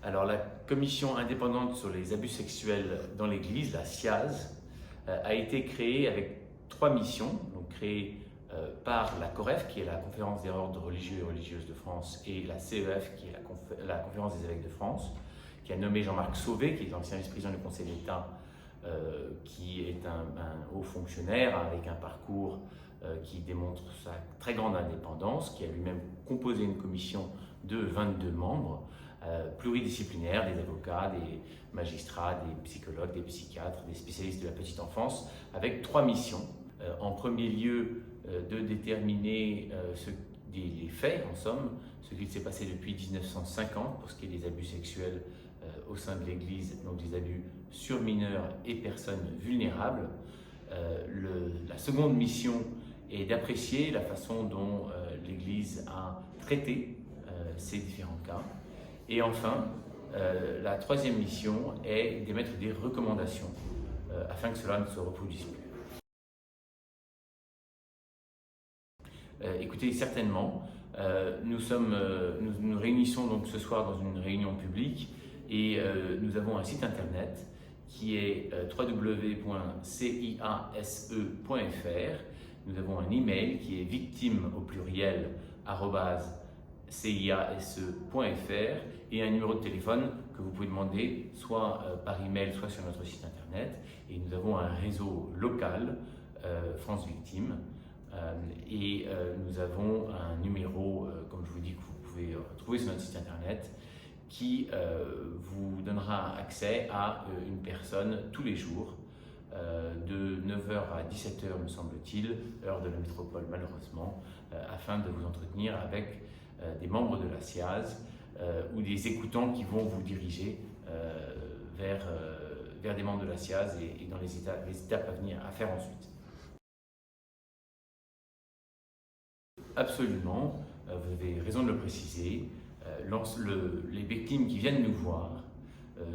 Alors, la commission indépendante sur les abus sexuels dans l'Église, la CIAZ, a été créée avec 3 missions, donc créée par la COREF, qui est la Conférence des ordres religieux et religieuses de France, et la CEF, qui est la Conférence des évêques de France, qui a nommé Jean-Marc Sauvé, qui est l'ancien vice-président du Conseil d'État, qui est un haut fonctionnaire avec un parcours qui démontre sa très grande indépendance, qui a lui-même composé une commission de 22 membres, pluridisciplinaires, des avocats, des magistrats, des psychologues, des psychiatres, des spécialistes de la petite enfance, avec 3 missions. En premier lieu, de déterminer les faits, en somme, ce qu'il s'est passé depuis 1950 pour ce qui est des abus sexuels au sein de l'Église, donc des abus sur mineurs et personnes vulnérables. La seconde mission est d'apprécier la façon dont l'Église a traité ces différents cas. Et enfin, la troisième mission est d'émettre des recommandations afin que cela ne se reproduise plus. Écoutez, certainement, nous nous réunissons donc ce soir dans une réunion publique et nous avons un site internet qui est www.ciase.fr. Nous avons un email qui est victime au pluriel @ciase.fr et un numéro de téléphone que vous pouvez demander soit par email, soit sur notre site internet. Et nous avons un réseau local, France Victime, et nous avons un numéro, comme je vous dis, que vous pouvez trouver sur notre site internet, qui vous donnera accès à une personne tous les jours, de 9h à 17h me semble-t-il, heure de la métropole malheureusement, afin de vous entretenir avec des membres de la CIAZ ou des écoutants qui vont vous diriger vers des membres de la CIAZ et dans les étapes à venir, à faire ensuite. Absolument, vous avez raison de le préciser. Les victimes qui viennent nous voir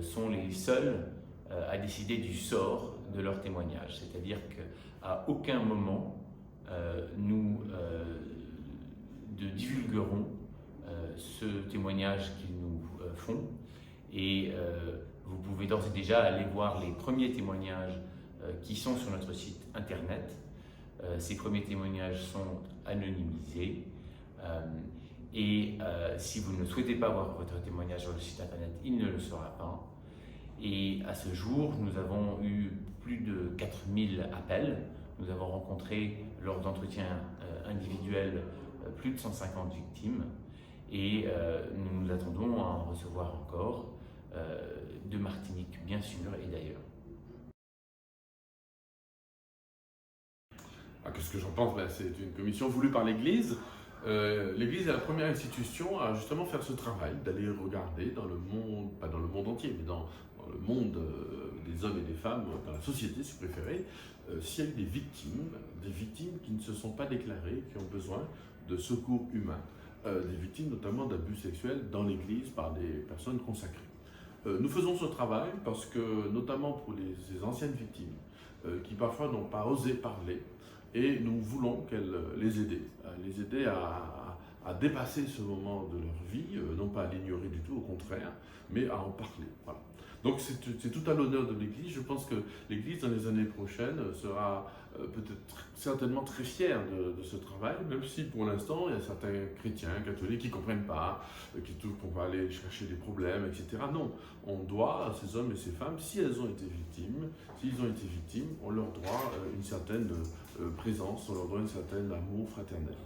sont les seules à décider du sort de leur témoignage. C'est-à-dire qu'à aucun moment nous divulguerons ce témoignage qu'ils nous font. Et vous pouvez d'ores et déjà aller voir les premiers témoignages qui sont sur notre site internet. Ces premiers témoignages sont anonymisés. Si vous ne souhaitez pas voir votre témoignage sur le site internet, il ne le sera pas. Et à ce jour, nous avons eu plus de 4000 appels. Nous avons rencontré lors d'entretiens individuels plus de 150 victimes. Et nous nous attendons à en recevoir encore, de Martinique bien sûr et d'ailleurs. Qu'est-ce que j'en pense? C'est une commission voulue par l'Église. L'Église est la première institution à justement faire ce travail, d'aller regarder dans le monde, pas dans le monde entier, mais dans le monde des hommes et des femmes, dans la société si vous préférez, s'il y a eu des victimes qui ne se sont pas déclarées, qui ont besoin de secours humain, des victimes notamment d'abus sexuels dans l'Église par des personnes consacrées. Nous faisons ce travail parce que, notamment pour ces anciennes victimes, qui parfois n'ont pas osé parler, et nous voulons les aider à dépasser ce moment de leur vie, non pas à l'ignorer du tout, au contraire, mais à en parler. Voilà. Donc c'est tout à l'honneur de l'Église. Je pense que l'Église, dans les années prochaines, sera certainement très fière de ce travail, même si pour l'instant, il y a certains chrétiens, catholiques qui ne comprennent pas, qui trouvent qu'on va aller chercher des problèmes, etc. Non, on doit à ces hommes et ces femmes, s'ils ont été victimes, on leur doit une certaine présence, on leur doit un certain amour fraternel.